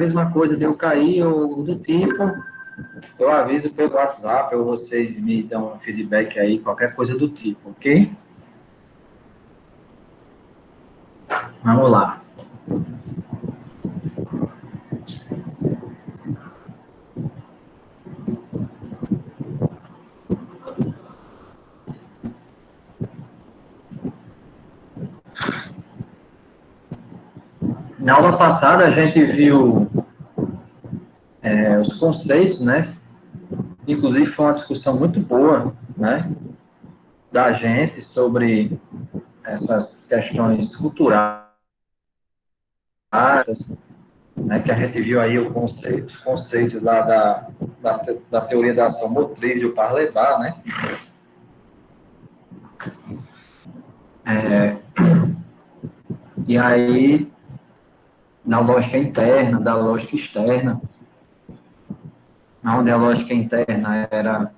mesma coisa de eu cair ou do tipo, eu aviso pelo WhatsApp ou vocês me dão um feedback aí, qualquer coisa do tipo, ok? Vamos lá. Na aula passada a gente viu os conceitos, né? Inclusive foi uma discussão muito boa, né? Da gente sobre essas questões culturais, né? Que a gente viu aí os conceitos lá da teoria da ação motriz do Parlebar, né? E aí, na lógica interna, da lógica externa, onde a lógica interna era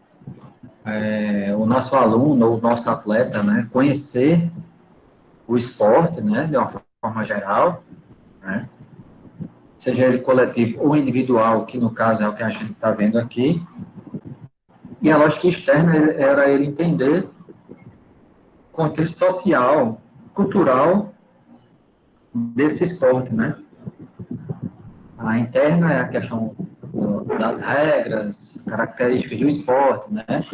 o nosso aluno ou o nosso atleta, né, conhecer o esporte, né, de uma forma geral, né, seja ele coletivo ou individual, que no caso é o que a gente está vendo aqui, e a lógica externa era ele entender o contexto social, cultural desse esporte, né. A interna é a questão das regras, características do esporte, né,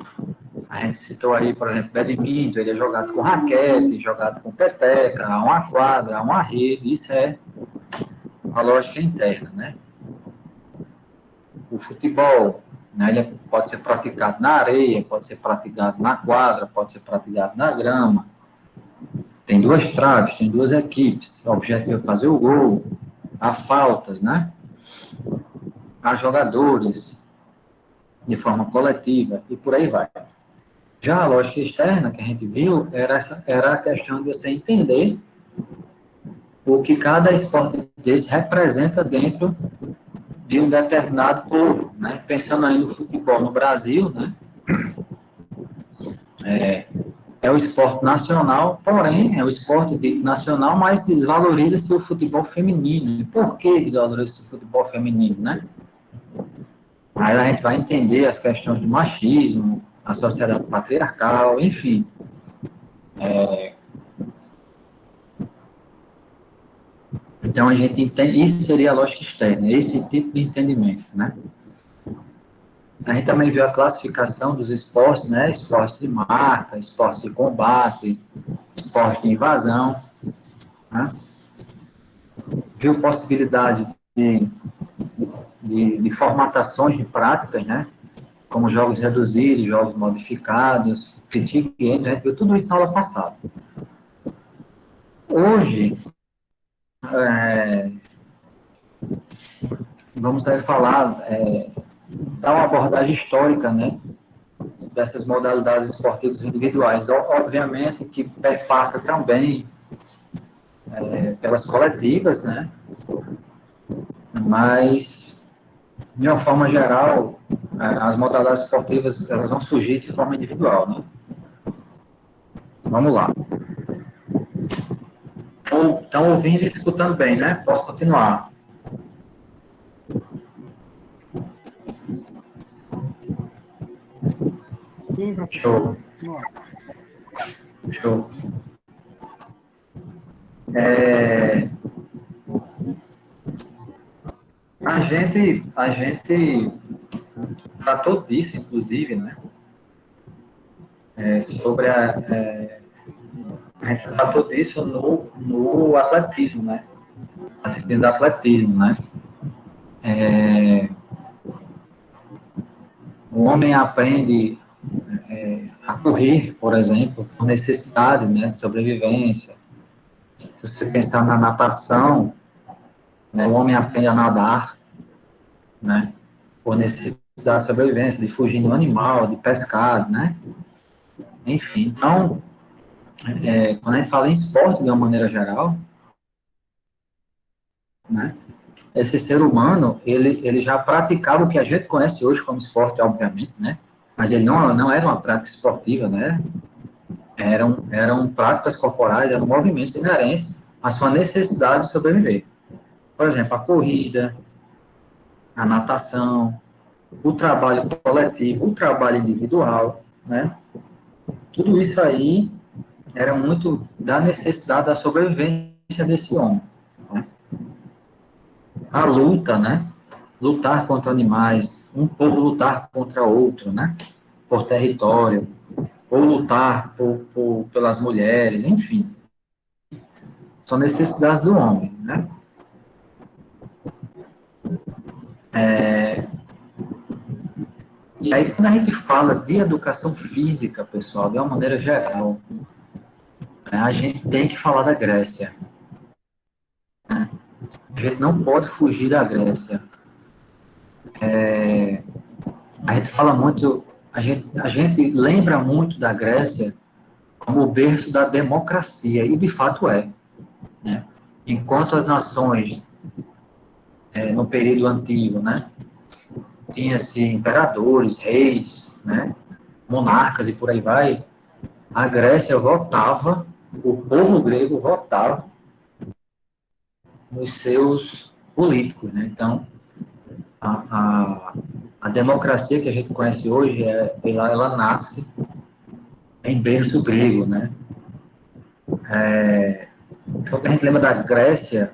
a gente citou aí, por exemplo, badminton, ele é jogado com raquete, jogado com peteca, há uma quadra, há uma rede, isso é a lógica interna, né? O futebol, né, ele pode ser praticado na areia, pode ser praticado na quadra, pode ser praticado na grama. Tem duas traves, tem duas equipes, o objetivo é fazer o gol, há faltas, né? Há jogadores de forma coletiva e por aí vai. Já a lógica externa que a gente viu era a questão de você entender o que cada esporte desse representa dentro de um determinado povo, né? Pensando aí no futebol no Brasil, né? É o esporte nacional, porém, é o esporte nacional, mas desvaloriza-se o futebol feminino. E por que desvaloriza-se o futebol feminino, né? Aí a gente vai entender as questões do machismo, a sociedade patriarcal, enfim. Então, a gente entende, isso seria a lógica externa, esse tipo de entendimento, né? A gente também viu a classificação dos esportes, né? Esporte de marca, esporte de combate, esporte de invasão, né? Viu possibilidades de formatações de práticas, né? Como jogos reduzidos, jogos modificados, critique game, a gente viu tudo isso na aula passada. Hoje, vamos falar, dar uma abordagem histórica, né? Dessas modalidades esportivas individuais. Obviamente que perpassa também pelas coletivas, né? Mas, de uma forma geral, as modalidades esportivas elas vão surgir de forma individual, né? Vamos lá. Estão ouvindo e escutando bem, né? Posso continuar? Sim, professor. Show. Show. A gente tratou disso, inclusive, né? Sobre a gente tratou disso no atletismo, né? A disciplina do atletismo, né? O homem aprende a correr, por exemplo, por necessidade, né, de sobrevivência. Se você pensar na natação, né, o homem aprende a nadar, né, por necessidade de sobrevivência, de fugir do animal, de pescar, né? Enfim, então, quando a gente fala em esporte de uma maneira geral, né, esse ser humano, ele já praticava o que a gente conhece hoje como esporte, obviamente, né? Mas ele não era uma prática esportiva, né? Eram práticas corporais, eram movimentos inerentes à sua necessidade de sobreviver. Por exemplo, a corrida, a natação, o trabalho coletivo, o trabalho individual, né? Tudo isso aí era muito da necessidade da sobrevivência desse homem, né? A luta, né? Lutar contra animais, um povo lutar contra outro, né? Por território, ou lutar pelas mulheres, enfim. São necessidades do homem, né? E aí, quando a gente fala de educação física, pessoal, de uma maneira geral, né, a gente tem que falar da Grécia. Né? A gente não pode fugir da Grécia. A gente fala muito, a gente lembra muito da Grécia como o berço da democracia, e de fato é. Né? Enquanto as nações, no período antigo, né, tinha-se imperadores, reis, né, monarcas e por aí vai, a Grécia votava, o povo grego votava nos seus políticos. Né? Então, a, a, a democracia que a gente conhece hoje, ela nasce em berço grego. Né? Quando a gente lembra da Grécia,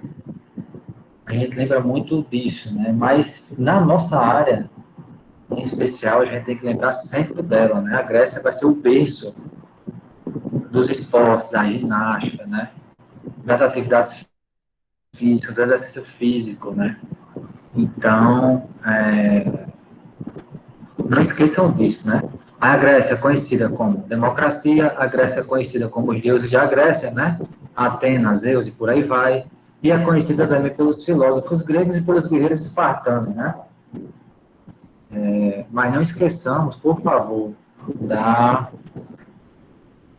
a gente lembra muito disso, né? Mas na nossa área, em especial, a gente tem que lembrar sempre dela, né? A Grécia vai ser o berço dos esportes, da ginástica, né? Das atividades físicas, do exercício físico, né? Então, não esqueçam disso, né? A Grécia é conhecida como democracia, a Grécia é conhecida como os deuses da Grécia, né? Atenas, Zeus e por aí vai. E é conhecida também pelos filósofos gregos e pelos guerreiros espartanos, né? Mas não esqueçamos, por favor, da,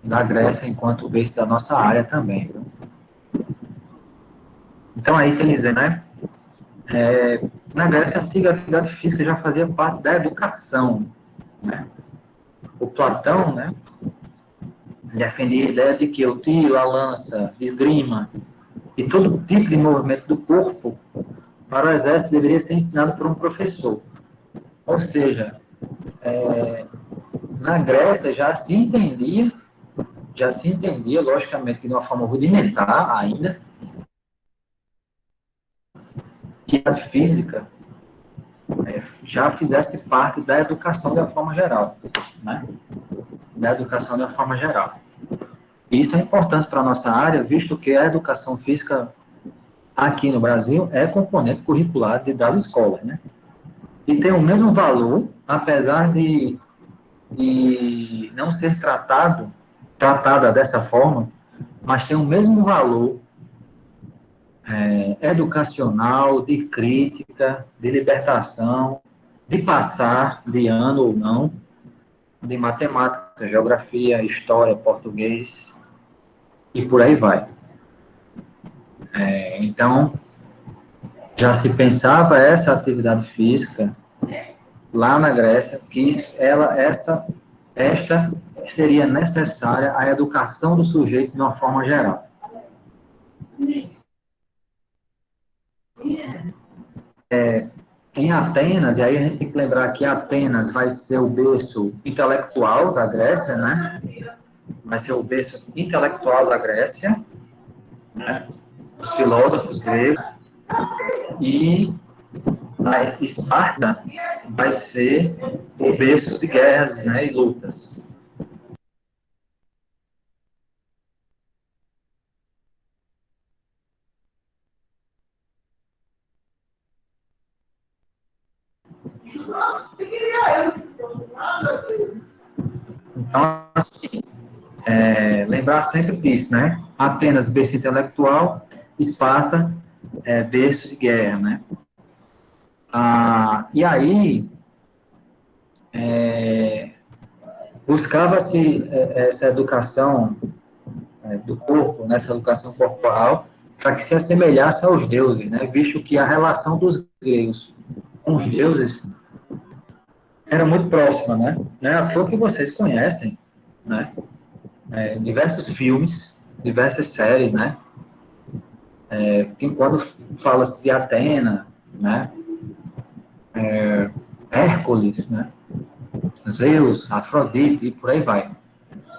da Grécia enquanto berço da nossa área também. Viu? Então, aí, quer dizer, né? Na Grécia Antiga, a atividade física já fazia parte da educação. Né? O Platão, né? Defendia a ideia de que o tiro, a lança, esgrima e todo tipo de movimento do corpo para o exército deveria ser ensinado por um professor. Ou seja, na Grécia já se entendia, logicamente, que de uma forma rudimentar ainda, que a física já fizesse parte da educação de uma forma geral, né? Da educação de uma forma geral. E isso é importante para a nossa área, visto que a educação física aqui no Brasil é componente curricular das escolas, né? E tem o mesmo valor, apesar de não ser tratada dessa forma, mas tem o mesmo valor educacional, de crítica, de libertação, de passar de ano ou não, de matemática, geografia, história, português e por aí vai. Então, já se pensava essa atividade física lá na Grécia, que esta seria necessária à educação do sujeito de uma forma geral. Em Atenas, e aí a gente tem que lembrar que Atenas vai ser o berço intelectual da Grécia, né? Vai ser o berço intelectual da Grécia, né? Os filósofos gregos, e a Esparta vai ser o berço de guerras, né, e lutas. Então, assim, lembrar sempre disso, né? Atenas, berço intelectual, Esparta, berço de guerra, né? E aí, buscava-se essa educação do corpo, nessa educação corporal, para que se assemelhasse aos deuses, né? Visto que a relação dos gregos com os deuses era muito próxima, né? Não é à toa que vocês conhecem, né? Diversos filmes, diversas séries, né? Que quando fala-se de Atena, né? Hércules, né? Zeus, Afrodite e por aí vai.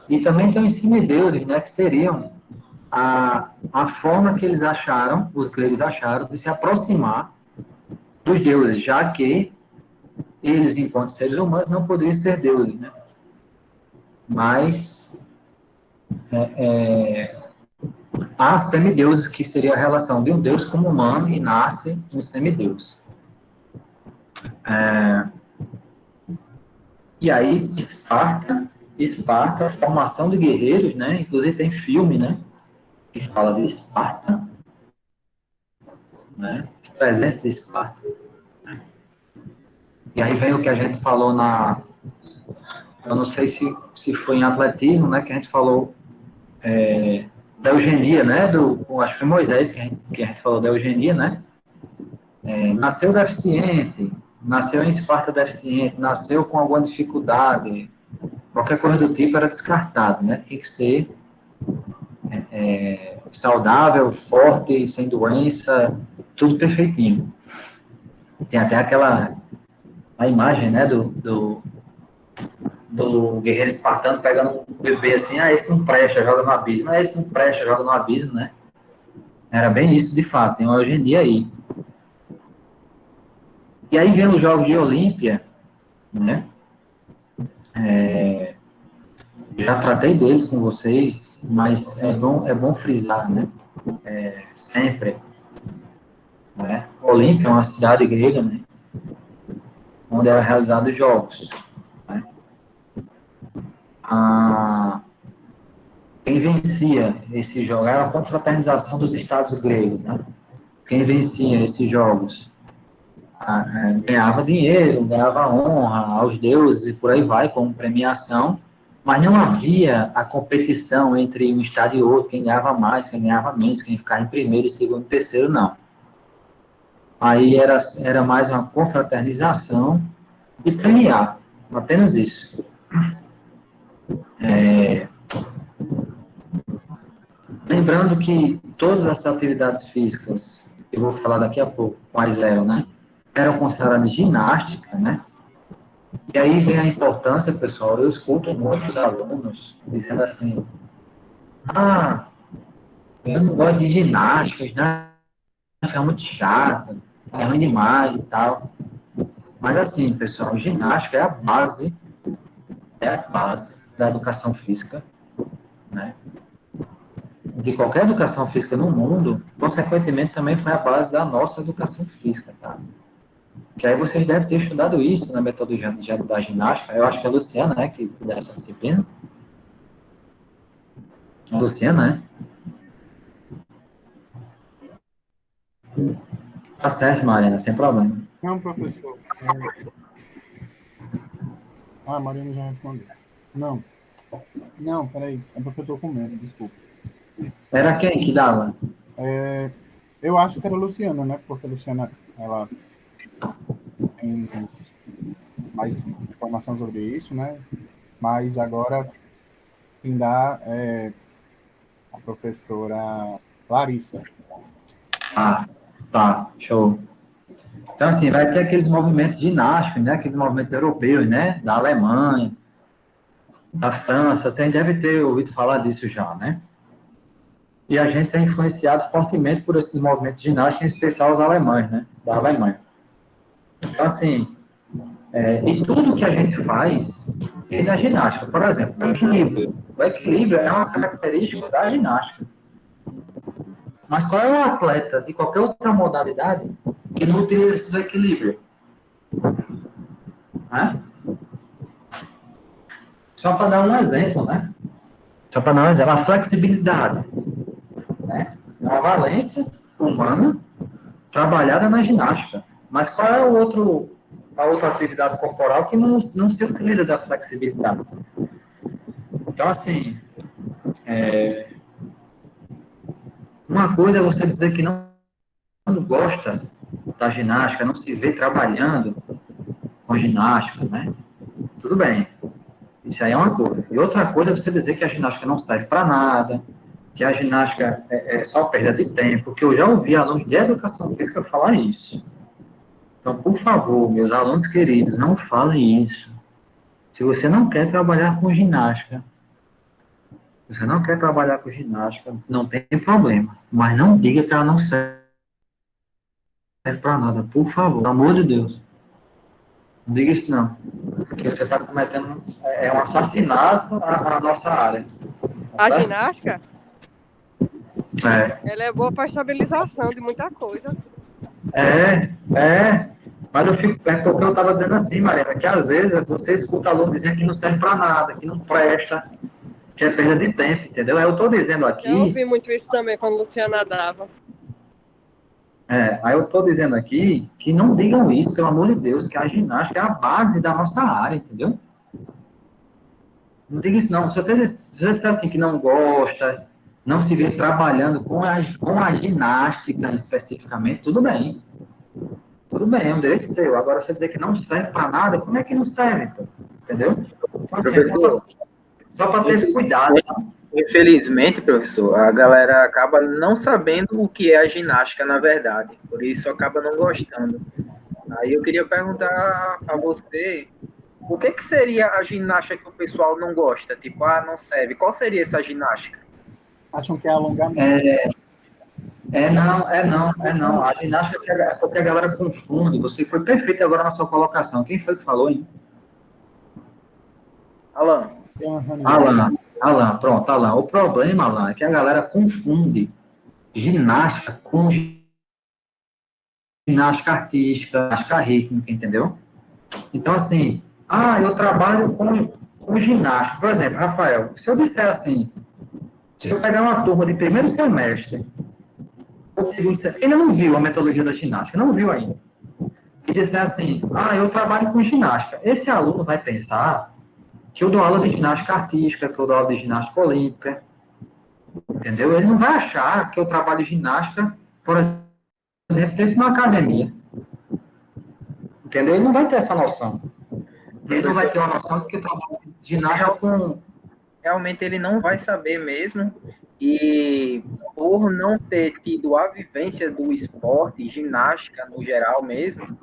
E também tem os semideuses, né, que seriam a forma que eles acharam, os gregos acharam, de se aproximar dos deuses, já que eles, enquanto seres humanos, não poderiam ser deuses, né? Mas há semideuses, que seria a relação de um deus como humano, e nasce um semideus. E aí, Esparta, formação de guerreiros, né? Inclusive tem filme, né? Que fala de Esparta, né? Presença de Esparta. E aí vem o que a gente falou eu não sei se foi em atletismo, né? Que a gente falou da eugenia, né? Acho que foi Moisés que a gente falou da eugenia, né? Nasceu deficiente, nasceu em Esparta deficiente, nasceu com alguma dificuldade, qualquer coisa do tipo era descartado, né? Tinha que ser saudável, forte, sem doença, tudo perfeitinho. Tem até a imagem, né, do guerreiro espartano pegando um bebê assim, esse não presta, joga no abismo, esse não presta, joga no abismo, né? Era bem isso, de fato, tem hoje em dia aí. E aí vem os Jogos de Olímpia, né? Já tratei deles com vocês, mas é bom frisar, né? Sempre, né? Olímpia é uma cidade grega, né? Onde eram realizados os jogos. Né? Quem vencia esse jogo era a confraternização dos estados gregos, né? Quem vencia esses jogos ganhava dinheiro, ganhava honra aos deuses e por aí vai, como premiação, mas não havia a competição entre um estado e outro, quem ganhava mais, quem ganhava menos, quem ficava em primeiro, segundo, terceiro, não. Aí era mais uma confraternização e premiar, apenas isso. Lembrando que todas essas atividades físicas, eu vou falar daqui a pouco quais eram, né? Eram consideradas ginástica, né? E aí vem a importância, pessoal, eu escuto muitos alunos dizendo assim, eu não gosto de ginástica é muito chata, é ruim demais e tal. Mas assim, pessoal, ginástica é a base da educação física, né? De qualquer educação física no mundo, consequentemente também foi a base da nossa educação física, tá? Que aí vocês devem ter estudado isso na metodologia da ginástica. Eu acho que é a Luciana, né, que dá essa disciplina. A Luciana, né? Tá certo, Mariana, sem problema. Não, professor. A Mariana já respondeu. Não. Não, peraí. É porque eu estou com medo, desculpa. Era quem que dava? Eu acho que era a Luciana, né? Porque a Luciana, ela tem mais informação sobre isso, né? Mas agora quem dá é a professora Larissa. Tá, show. Então, assim, vai ter aqueles movimentos ginásticos, né? Aqueles movimentos europeus, né? Da Alemanha, da França. Você deve ter ouvido falar disso já, né? E a gente é influenciado fortemente por esses movimentos ginásticos, em especial os alemães, né? Da Alemanha. Então, assim, e tudo que a gente faz é na ginástica. Por exemplo, o equilíbrio. O equilíbrio é uma característica da ginástica. Mas qual é o atleta de qualquer outra modalidade que não utiliza esse equilíbrio? Né? Só para dar um exemplo, né? Só para dar um exemplo, a flexibilidade. Né? É uma valência humana trabalhada na ginástica. Mas qual é a outra atividade corporal que não se utiliza da flexibilidade? Então, assim, uma coisa é você dizer que não gosta da ginástica, não se vê trabalhando com ginástica, né? Tudo bem. Isso aí é uma coisa. E outra coisa é você dizer que a ginástica não serve para nada, que a ginástica é só perda de tempo, que eu já ouvi alunos de educação física falar isso. Então, por favor, meus alunos queridos, não falem isso. Se você não quer trabalhar com ginástica, você não quer trabalhar com ginástica, não tem problema. Mas não diga que ela não serve para nada, por favor, pelo amor de Deus. Não diga isso não. Porque você está cometendo um assassinato à nossa área. Tá A certo? ginástica, ela é boa para estabilização de muita coisa. Mas eu fico, porque eu estava dizendo assim, Mariana, que às vezes você escuta aluno dizendo que não serve para nada, que não presta, que é perda de tempo, entendeu? Eu estou dizendo aqui... Eu ouvi muito isso também quando a Luciana dava. Aí eu estou dizendo aqui que não digam isso, pelo amor de Deus, que a ginástica é a base da nossa área, entendeu? Não diga isso não. Se você disser assim que não gosta, não se vê trabalhando com a ginástica especificamente, tudo bem. Tudo bem, é um direito seu. Agora, você dizer que não serve para nada, como é que não serve? Pô? Entendeu? Então, assim, Professor, só para ter esse cuidado, sabe? infelizmente, professor, a galera acaba não sabendo o que é a ginástica, na verdade. Por isso acaba não gostando. Aí eu queria perguntar a você, o que seria a ginástica que o pessoal não gosta? Tipo, não serve. Qual seria essa ginástica? Acham que é alongamento. Não. A ginástica é porque a galera confunde. Você foi perfeito agora na sua colocação. Quem foi que falou, hein? Alan. Alan, pronto, Alan. O problema, Alan, é que a galera confunde ginástica com ginástica artística, ginástica rítmica, entendeu? Então, assim, eu trabalho com ginástica. Por exemplo, Rafael, se eu disser assim, se eu pegar uma turma de primeiro semestre, ou segundo semestre, ele não viu a metodologia da ginástica, não viu ainda. E disser assim, eu trabalho com ginástica. Esse aluno vai pensar que eu dou aula de ginástica artística, que eu dou aula de ginástica olímpica, entendeu? Ele não vai achar que eu trabalho ginástica, por exemplo, dentro de uma academia. Entendeu? Ele não vai ter essa noção. Ele não vai ter uma noção de que eu trabalho ginástica com... Realmente ele não vai saber mesmo, e por não ter tido a vivência do esporte, ginástica no geral mesmo,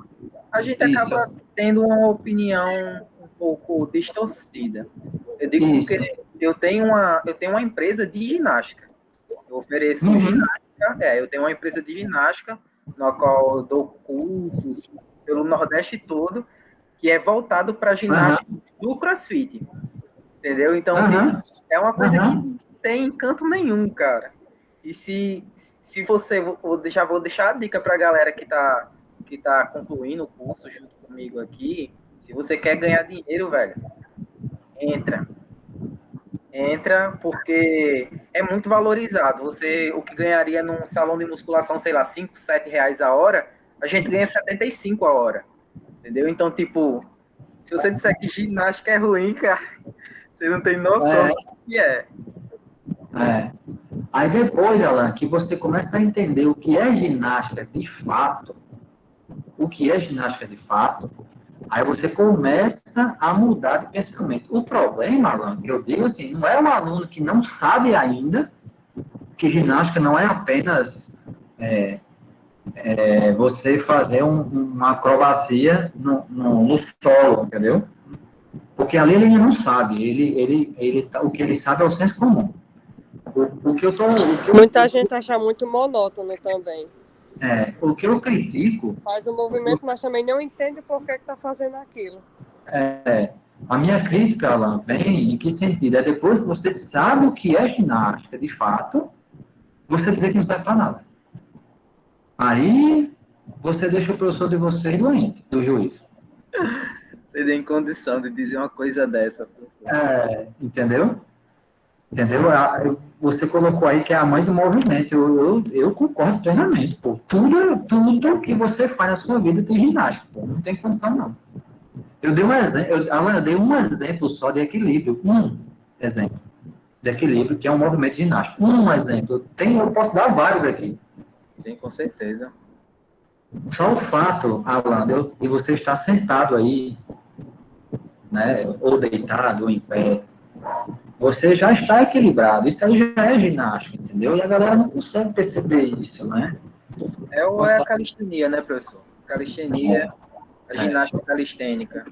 a gente acaba tendo uma opinião um pouco distorcida. Eu digo porque eu tenho uma empresa de ginástica. Eu ofereço ginástica, eu tenho uma empresa de ginástica, na qual eu dou cursos pelo Nordeste todo, que é voltado para ginástica do CrossFit. Entendeu? Então, é uma coisa que não tem encanto nenhum, cara. E se você... Já vou deixar a dica para a galera que tá concluindo o curso junto comigo aqui. Se você quer ganhar dinheiro, velho, entra, porque é muito valorizado. O que ganharia num salão de musculação, sei lá, 5, 7 reais a hora, a gente ganha 75 a hora. Entendeu? Então, tipo, se você disser que ginástica é ruim, cara, você não tem noção do que é. Aí depois, Alan, que você começa a entender o que é ginástica de fato, aí você começa a mudar de pensamento. O problema, Alan, que eu digo assim, não é um aluno que não sabe ainda que ginástica não é apenas você fazer uma acrobacia no solo, entendeu? Porque ali ele não sabe, o que ele sabe é o senso comum. Muita gente acha muito monótono também. O que eu critico... Faz um movimento, mas também não entende por que está fazendo aquilo. A minha crítica, Alan, vem em que sentido? É depois que você sabe o que é ginástica, de fato, você dizer que não serve para nada. Aí, você deixa o professor de vocês doente, do juiz. Você tem condição de dizer uma coisa dessa, professor. Entendeu? Você colocou aí que é a mãe do movimento. Eu concordo plenamente, pô. Tudo que você faz na sua vida tem ginástica, pô. Não tem condição, não. Eu dei um exemplo só de equilíbrio. Um exemplo de equilíbrio, que é um movimento ginástico. Um exemplo. Eu posso dar vários aqui. Sim, com certeza. Só o fato, Alan, de você estar sentado aí, né, ou deitado, ou em pé, você já está equilibrado. Isso aí já é ginástica, entendeu? E a galera não consegue perceber isso, né? É a calistenia, né, professor? calistenia, a ginástica calistênica.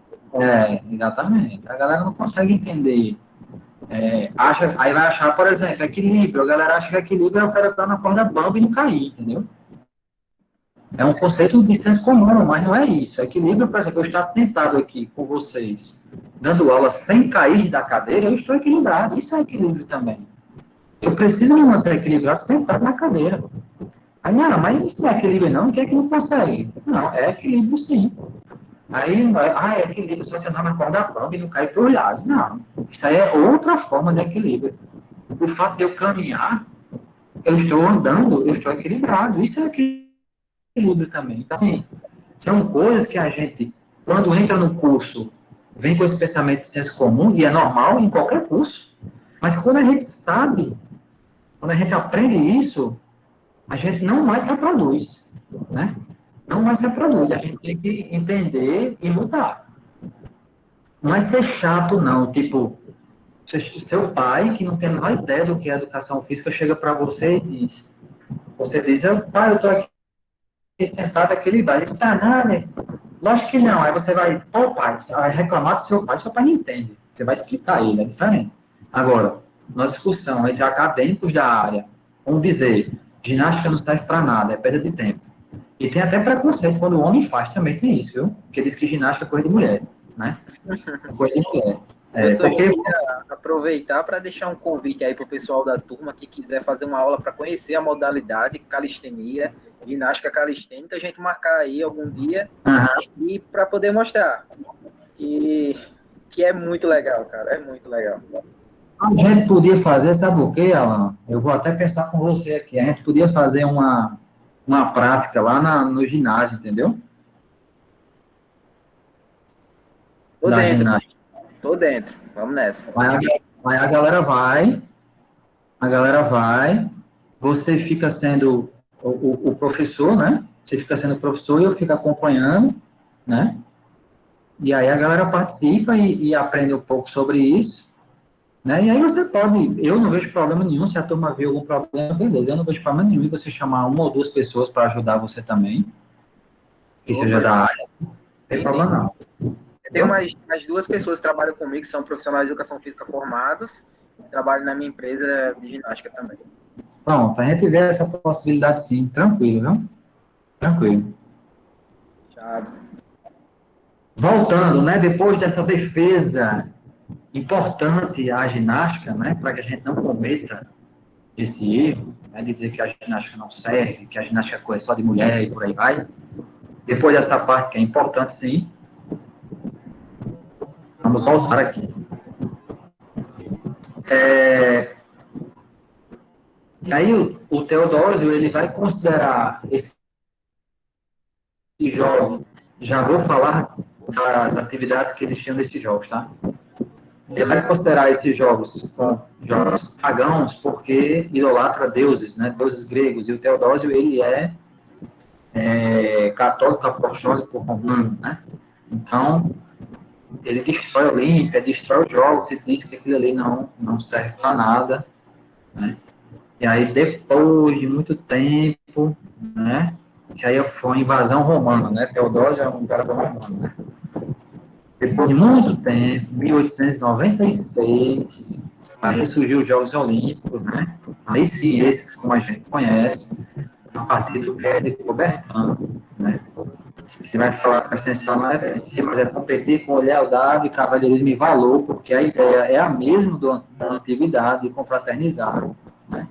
Exatamente. A galera não consegue entender. Aí vai achar, por exemplo, equilíbrio. A galera acha que equilíbrio é o cara estar na corda bamba e não cair, entendeu? É um conceito de senso comum, mas não é isso. Equilíbrio, por exemplo, eu estar sentado aqui com vocês, dando aula sem cair da cadeira, eu estou equilibrado. Isso é equilíbrio também. Eu preciso me manter equilibrado sentado na cadeira. Aí, não, mas isso não é equilíbrio não, o que é que não consegue? Não, é equilíbrio sim. Aí, é equilíbrio se você andar na corda bamba e não cair para os lados. Não, isso aí é outra forma de equilíbrio. O fato de eu caminhar, eu estou andando, eu estou equilibrado. Isso é equilíbrio também. Então, assim, são coisas que a gente, quando entra no curso, vem com esse pensamento de senso comum, e é normal em qualquer curso. Mas quando a gente sabe, quando a gente aprende isso, a gente não mais reproduz, né? Não mais reproduz. A gente tem que entender e mudar. Não é ser chato, não. Tipo, seu pai, que não tem a menor ideia do que é educação física, chega para você e diz, pai, eu estou aqui sentado equilibrado. Ele diz, tá nada. Lógico que não. Aí você vai, pai, você vai reclamar do seu pai não entende. Você vai explicar a ele, é diferente. Agora, na discussão entre acadêmicos da área, vamos dizer, ginástica não serve para nada, é perda de tempo. E tem até preconceito quando o homem faz, também tem isso, viu? Porque diz que ginástica é coisa de mulher, né? É coisa de mulher. Eu só queria aproveitar para deixar um convite aí para o pessoal da turma que quiser fazer uma aula para conhecer a modalidade calistenia, ginástica calistênica, a gente marcar aí algum dia e para poder mostrar que é muito legal, cara, é muito legal. A gente podia fazer, sabe o quê, Alan? Eu vou até pensar com você aqui. A gente podia fazer uma prática lá no ginásio, entendeu? Tô dentro, vamos nessa. Aí a galera vai, você fica sendo o professor, né? Você fica sendo o professor e eu fico acompanhando, né? E aí a galera participa e aprende um pouco sobre isso, né? E aí você pode, eu não vejo problema nenhum, se a turma vê algum problema, beleza, eu não vejo problema nenhum em você chamar uma ou duas pessoas para ajudar você também, que seja da área, não tem problema não. Tem mais duas pessoas que trabalham comigo, que são profissionais de educação física formados, trabalham na minha empresa de ginástica também. Pronto, a gente vê essa possibilidade sim, tranquilo, viu? Tranquilo. Tchau. Voltando, né, depois dessa defesa importante à ginástica, né, para que a gente não cometa esse erro, né, de dizer que a ginástica não serve, que a ginástica é coisa só de mulher e por aí vai. Depois dessa parte que é importante, sim, vamos voltar aqui. E aí o Teodósio, ele vai considerar esse jogo, já vou falar das atividades que existiam nesses jogos, tá? Ele vai considerar esses jogos como jogos pagãos porque idolatra deuses, né? Deuses gregos, e o Teodósio, ele é católico apostólico romano, né? Então, ele destrói a Olímpia, destrói os jogos e diz que aquilo ali não serve para nada, né? E aí, depois de muito tempo, né? Que aí foi a invasão romana, né? Teodósio é um cara romano, né? Depois de muito tempo, 1896, aí surgiu os Jogos Olímpicos, né? Aí sim, esses como a gente conhece, a partir do Pierre de Coubertin, né? Que vai falar que a ascensão não é vencer, mas é competir com lealdade, cavalheirismo e valor, porque a ideia é a mesma da antiguidade, de confraternizar, né?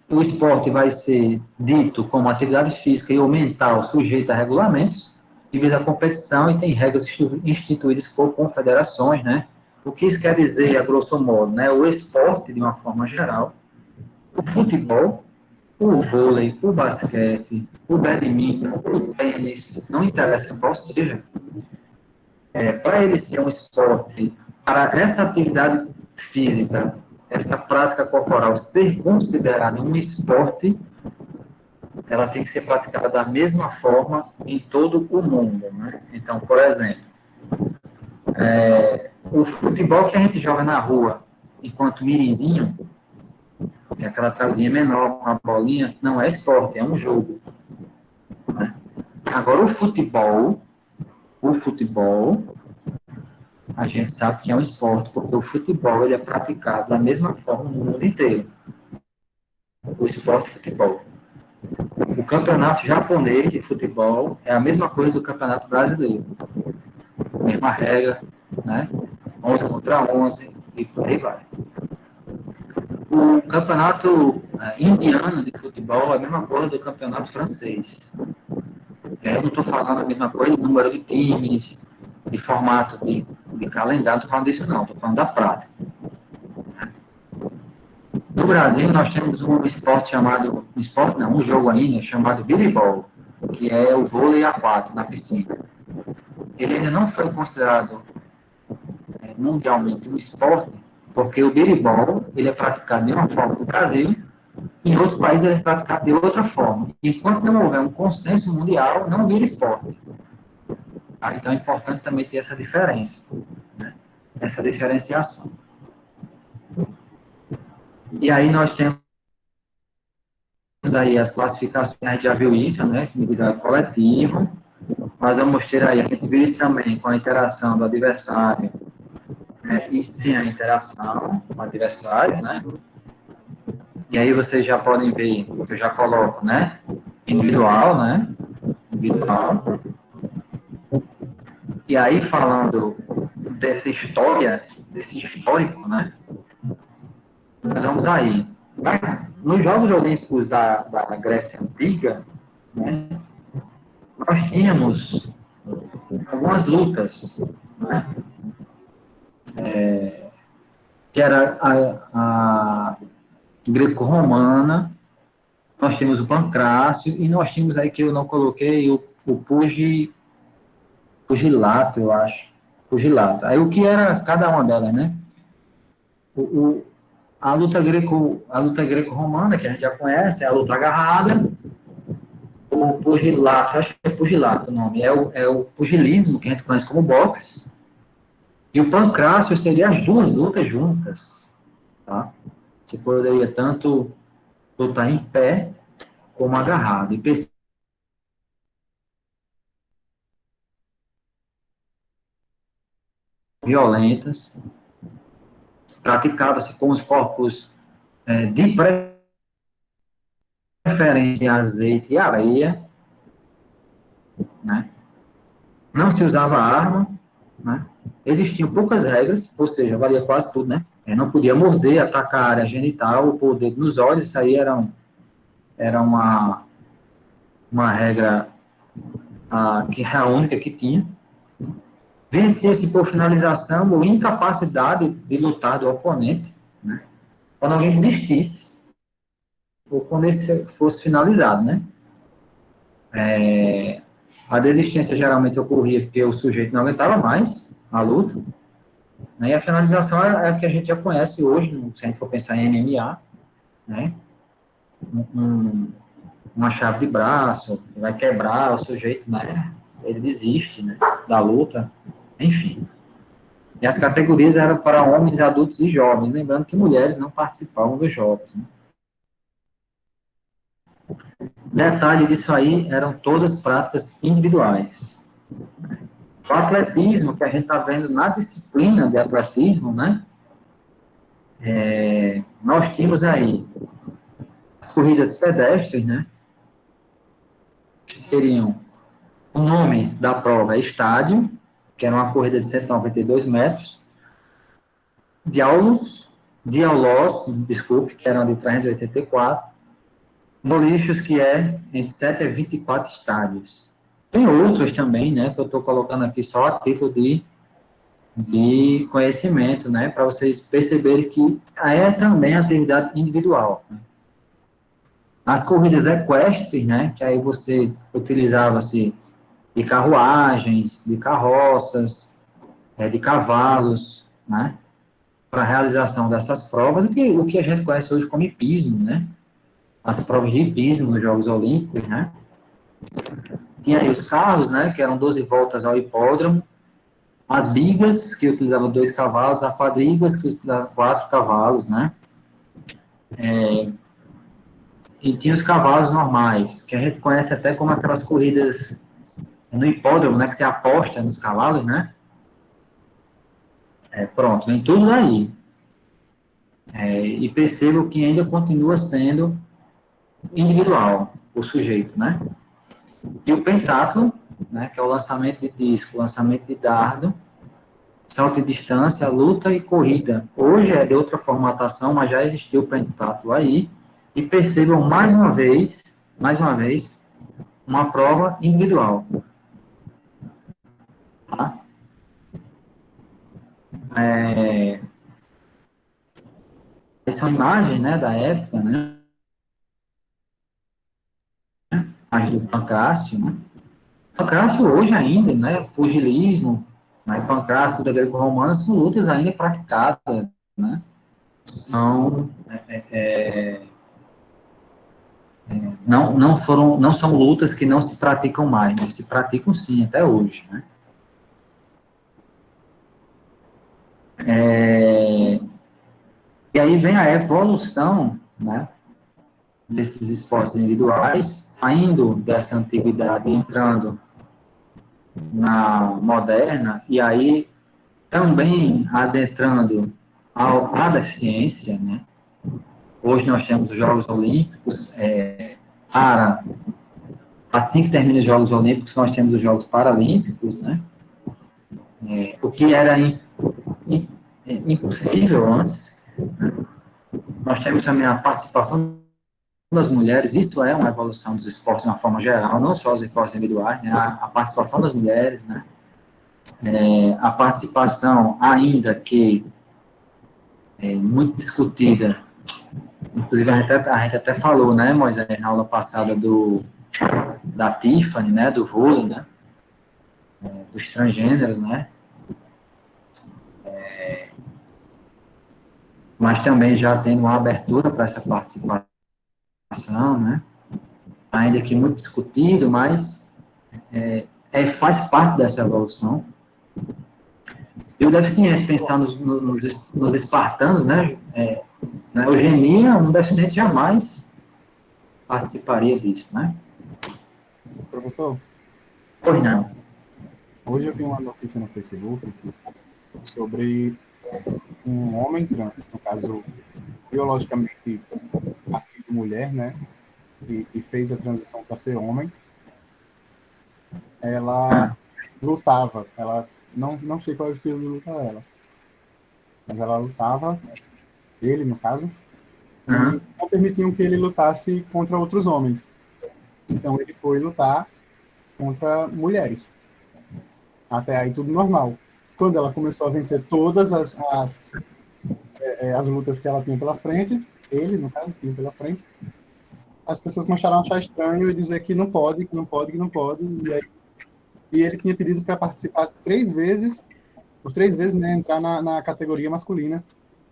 O esporte vai ser dito como atividade física e ou mental sujeita a regulamentos, que visa a competição e tem regras instituídas por confederações, né? O que isso quer dizer, a grosso modo, né? O esporte, de uma forma geral, o futebol, o vôlei, o basquete, o badminton, o tênis, não interessa qual seja, para ele ser um esporte, para essa atividade física, essa prática corporal ser considerada um esporte, ela tem que ser praticada da mesma forma em todo o mundo, né? Então, por exemplo, o futebol que a gente joga na rua enquanto mirinzinho, é aquela travezinha menor com a bolinha, não é esporte, é um jogo. Né? Agora, o futebol, a gente sabe que é um esporte, porque o futebol ele é praticado da mesma forma no mundo inteiro. O esporte futebol. O campeonato japonês de futebol é a mesma coisa do campeonato brasileiro. Mesma regra, né? 11 contra 11 e por aí vai. O campeonato indiano de futebol é a mesma coisa do campeonato francês. Eu não estou falando a mesma coisa de número de times, de formato de calendário, não estou falando disso não, estou falando da prática. No Brasil, nós temos um esporte chamado, um jogo ainda chamado biribol, que é o vôlei aquático na piscina. Ele ainda não foi considerado mundialmente um esporte, porque o biribol ele é praticado de uma forma no Brasil, e em outros países ele é praticado de outra forma. Enquanto não houver um consenso mundial, não vira esporte. Tá? Então é importante também ter essa diferença, né? Essa diferenciação. E aí nós temos aí as classificações, a gente já viu isso, né? Esse individual coletivo. Nós vamos ter aí, a gente viu isso também com a interação do adversário, né? E sem a interação com o adversário, né? E aí vocês já podem ver, que eu já coloco, né? Individual, né? Individual. E aí, falando dessa história, desse histórico, né? Nós vamos aí. Nos Jogos Olímpicos da Grécia Antiga, né? Nós tínhamos algumas lutas, né? Que era a greco-romana, nós temos o pancrácio, e nós tínhamos aí, que eu não coloquei, o pugilato, eu acho. Pugilato. Aí o que era cada uma delas, né? A luta greco-romana, que a gente já conhece, é a luta agarrada. O pugilato, acho que é pugilato o nome, é o pugilismo, que a gente conhece como boxe. E o pancrácio seria as duas lutas juntas. Tá? Você poderia tanto lutar em pé como agarrado. E violentas, praticava-se com os corpos de preferência em azeite e areia, né? Não se usava arma, né? Existiam poucas regras, ou seja, valia quase tudo, né? Não podia morder, atacar a área genital, ou pôr o dedo nos olhos, isso aí era uma regra que era a única que tinha. Vencia-se por finalização ou incapacidade de lutar do oponente, né? Quando alguém desistisse, ou quando esse fosse finalizado, né? A desistência geralmente ocorria porque o sujeito não aguentava mais a luta, né? E a finalização é a que a gente já conhece hoje, se a gente for pensar em MMA, né? Uma chave de braço, vai quebrar o sujeito, né? Ele desiste, né? Da luta, enfim. E as categorias eram para homens, adultos e jovens, lembrando que mulheres não participavam dos jogos, né? Detalhe disso aí, eram todas práticas individuais. O atletismo, que a gente está vendo na disciplina de atletismo, né? Nós tínhamos aí as corridas pedestres, né? Que seriam, o nome da prova é estádio, que era uma corrida de 192 metros. Diaulos, desculpe, que eram de 384. Bolichos, que é entre 7 a 24 estádios. Tem outros também, né, que eu estou colocando aqui só a título de conhecimento, né, para vocês perceberem que é também atividade individual. Né? As corridas equestres, né, que aí você utilizava-se de carruagens, de carroças, de cavalos, né, para a realização dessas provas, o que a gente conhece hoje como hipismo, né, as provas de hipismo nos Jogos Olímpicos, né, tinha aí os carros, né, que eram 12 voltas ao hipódromo, as bigas, que utilizavam 2 cavalos, as quadrigas, que utilizavam 4 cavalos, né, E tinha os cavalos normais, que a gente conhece até como aquelas corridas no hipódromo, né, que você aposta nos cavalos, né? Pronto, vem tudo daí. E percebo que ainda continua sendo individual, o sujeito, né? E o pentatlo, né, que é o lançamento de disco, lançamento de dardo, salto de distância, luta e corrida. Hoje é de outra formatação, mas já existiu o pentatlo aí. E percebam mais uma vez, uma prova individual. Tá? São imagens, né, da época, né? As do Pancrácio, né? Pancrácio hoje ainda, né? Pugilismo, né? Pancrácio da greco-romana são lutas ainda praticadas, né? São não são lutas que não se praticam mais, mas se praticam sim até hoje, né? E aí vem a evolução, né, desses esportes individuais, saindo dessa antiguidade, entrando na moderna, e aí também adentrando a deficiência, né? Hoje nós temos os Jogos Olímpicos, assim que termina os Jogos Olímpicos, nós temos os Jogos Paralímpicos, né? O que era impossível antes. Nós temos também a participação das mulheres, isso é uma evolução dos esportes de uma forma geral, não só os esportes individuais, né? A participação das mulheres, né? A participação ainda que muito discutida, inclusive a gente até falou, né, Moisés, na aula passada da Tiffany, né, do vôlei, né, dos transgêneros, né, mas também já tendo uma abertura para essa participação, né, ainda que muito discutido, mas faz parte dessa evolução. E o deficiente, pensar nos espartanos, né, na eugenia, um deficiente jamais participaria disso, né? Professor, Pois não. hoje eu vi uma notícia no Facebook sobre um homem trans, no caso, biologicamente nascido mulher, né? E fez a transição para ser homem. Ela lutava, ela não sei qual é o estilo de luta dela, mas ela lutava, ele no caso, e não permitiam que ele lutasse contra outros homens. Então ele foi lutar contra mulheres. Até aí tudo normal. Quando ela começou a vencer todas as lutas que ela tinha pela frente, ele, no caso, tinha pela frente, as pessoas começaram a achar estranho e dizer que não pode, que não pode, que não pode. E ele tinha pedido para participar 3 vezes, por 3 vezes, né, entrar na categoria masculina,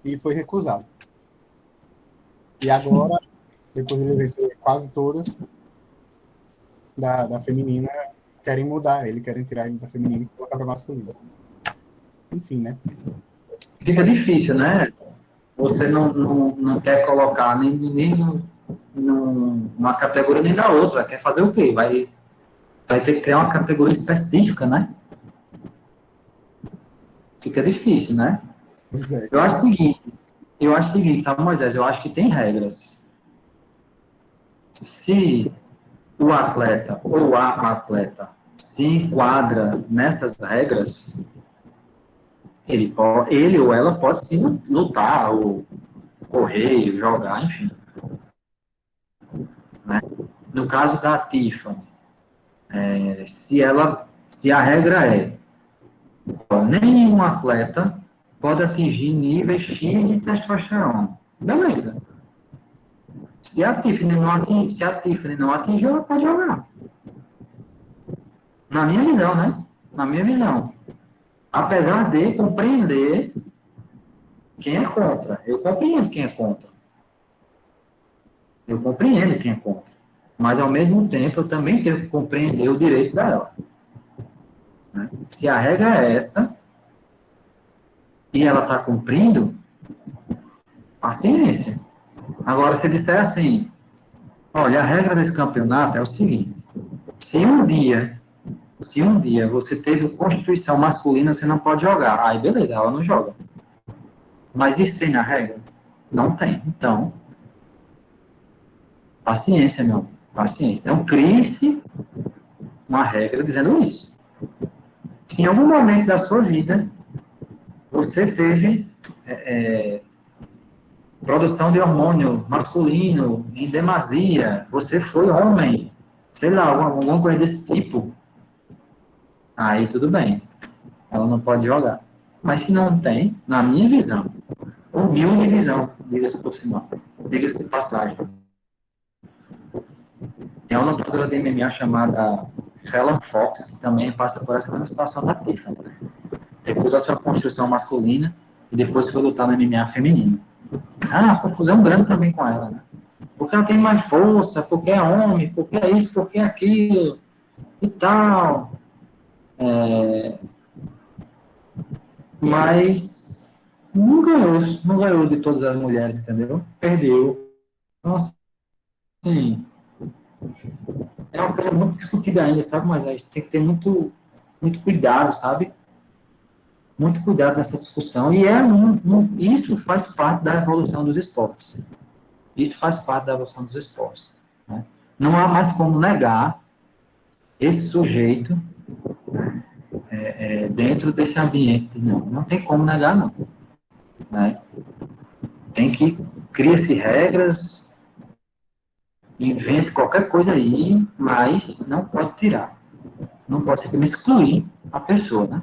e foi recusado. E agora, depois de ele vencer quase todas da feminina, querem mudar ele, querem tirar ele da feminina e colocar para masculina. Enfim, né? Fica difícil, né? Você não quer colocar nem numa categoria nem da outra. Quer fazer o quê? Vai ter que criar uma categoria específica, né? Fica difícil, né? Pois é. Eu acho o seguinte, sabe, Moisés? Eu acho que tem regras. Se o atleta ou a atleta se enquadra nessas regras, ele ou ela pode sim lutar, ou correr, jogar, enfim. Né? No caso da Tiffany, se a regra nenhum atleta pode atingir níveis X de testosterona. Beleza. Se a Tiffany não atingiu, ela pode jogar. Na minha visão, né? Na minha visão. Apesar de compreender quem é contra. Eu compreendo quem é contra. Eu compreendo quem é contra. Mas, ao mesmo tempo, eu também tenho que compreender o direito dela. Né? Se a regra é essa, e ela está cumprindo, paciência. Agora, se disser assim, olha, a regra desse campeonato é o seguinte, se um dia você teve constituição masculina, você não pode jogar. Aí, beleza, ela não joga. Mas isso tem na regra? Não tem. Então, paciência, meu. Paciência. Então, crie-se uma regra dizendo isso. Se em algum momento da sua vida você teve produção de hormônio masculino em demasia, você foi homem, sei lá, alguma coisa desse tipo, aí tudo bem. Ela não pode jogar. Mas se não tem, na minha visão, humilde visão, diga-se por cima, diga-se de passagem. Tem uma lutadora de MMA chamada Fallon Fox, que também passa por essa mesma situação da Tiffany. Teve toda a sua construção masculina e depois foi lutar no MMA feminino. Confusão grande também com ela, né? Porque ela tem mais força, porque é homem, porque é isso, porque é aquilo, e tal. Mas não ganhou de todas as mulheres, entendeu? Perdeu. Então, assim, é uma coisa muito discutida ainda, sabe? Mas a gente tem que ter muito, muito cuidado, sabe? Muito cuidado nessa discussão. E isso faz parte da evolução dos esportes. Isso faz parte da evolução dos esportes. Né? Não há mais como negar esse sujeito dentro desse ambiente. Não tem como negar, não. Né? Tem que criar-se regras, invente qualquer coisa aí, mas não pode tirar. Não pode simplesmente excluir a pessoa, né?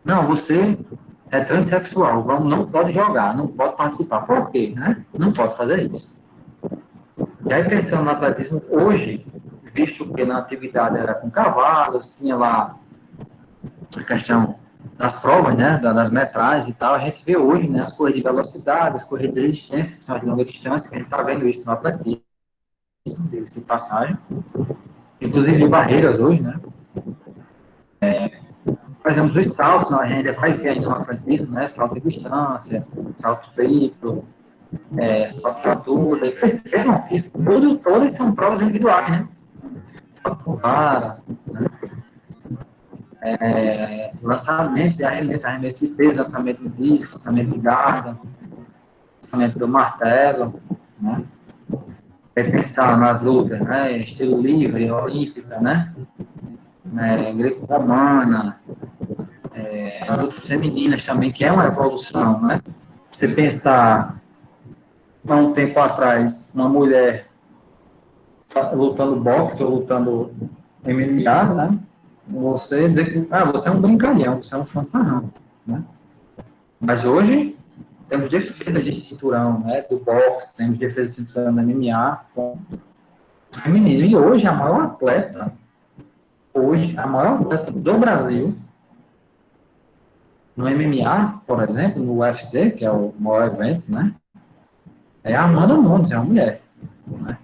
Não, você é transexual, não pode jogar, não pode participar. Por quê, né? Não pode fazer isso. E aí, pensando no atletismo, hoje, visto que na atividade era com cavalos, tinha lá a questão das provas, né, das metragens e tal, a gente vê hoje, né, as corridas de velocidade, as corridas de resistência, que são as de longa distância, que a gente está vendo isso no atletismo, de passagem, inclusive de barreiras hoje, né, por exemplo, os saltos, a gente vai ver ainda no atletismo, né, salto de distância, salto triplo, salto de altura, e percebam que isso, todas são provas individuais, né, salto com vara, né, lançamentos e arremesso de peso, lançamento de disco, lançamento de garra, lançamento do martelo, né? Pensar nas lutas, né? Estilo livre, olímpica, né? Greco-romana, as lutas femininas também, que é uma evolução, né? Você pensar, há um tempo atrás, uma mulher lutando boxe ou lutando MMA, né? Você dizer que você é um brincalhão, você é um fanfarrão, né? Mas hoje temos defesa de cinturão, né, do boxe, temos defesa de cinturão do MMA com o feminino. E hoje a maior atleta do Brasil no MMA, por exemplo, no UFC, que é o maior evento, né, é a Amanda Nunes, é uma mulher, né?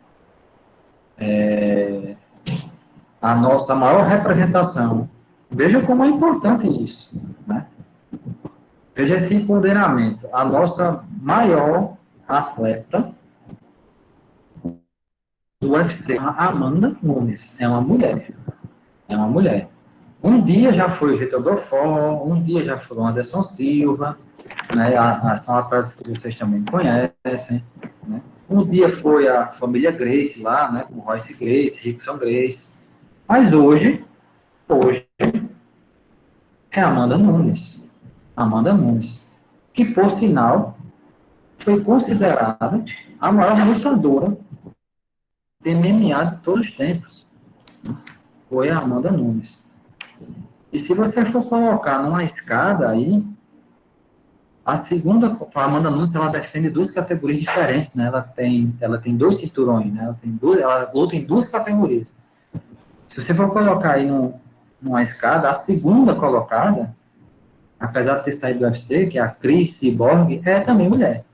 A nossa maior representação. Veja como é importante isso, né? Veja esse empoderamento. A nossa maior atleta do UFC, a Amanda Nunes, é uma mulher. É uma mulher. Um dia já foi o Vitor Belfort, um dia já foi o Anderson Silva, né? São atletas que vocês também conhecem. Né? Um dia foi a família Gracie lá, né? Com Royce Gracie, Rickson Gracie. Mas hoje é Amanda Nunes. Amanda Nunes. Que, por sinal, foi considerada a maior lutadora de MMA de todos os tempos. Foi a Amanda Nunes. E se você for colocar numa escada aí, a Amanda Nunes, ela defende duas categorias diferentes, né? Ela tem dois cinturões, né? Ela luta em duas categorias. Se você for colocar aí numa escada, a segunda colocada, apesar de ter saído do UFC, que é a Cris Cyborg, é também mulher.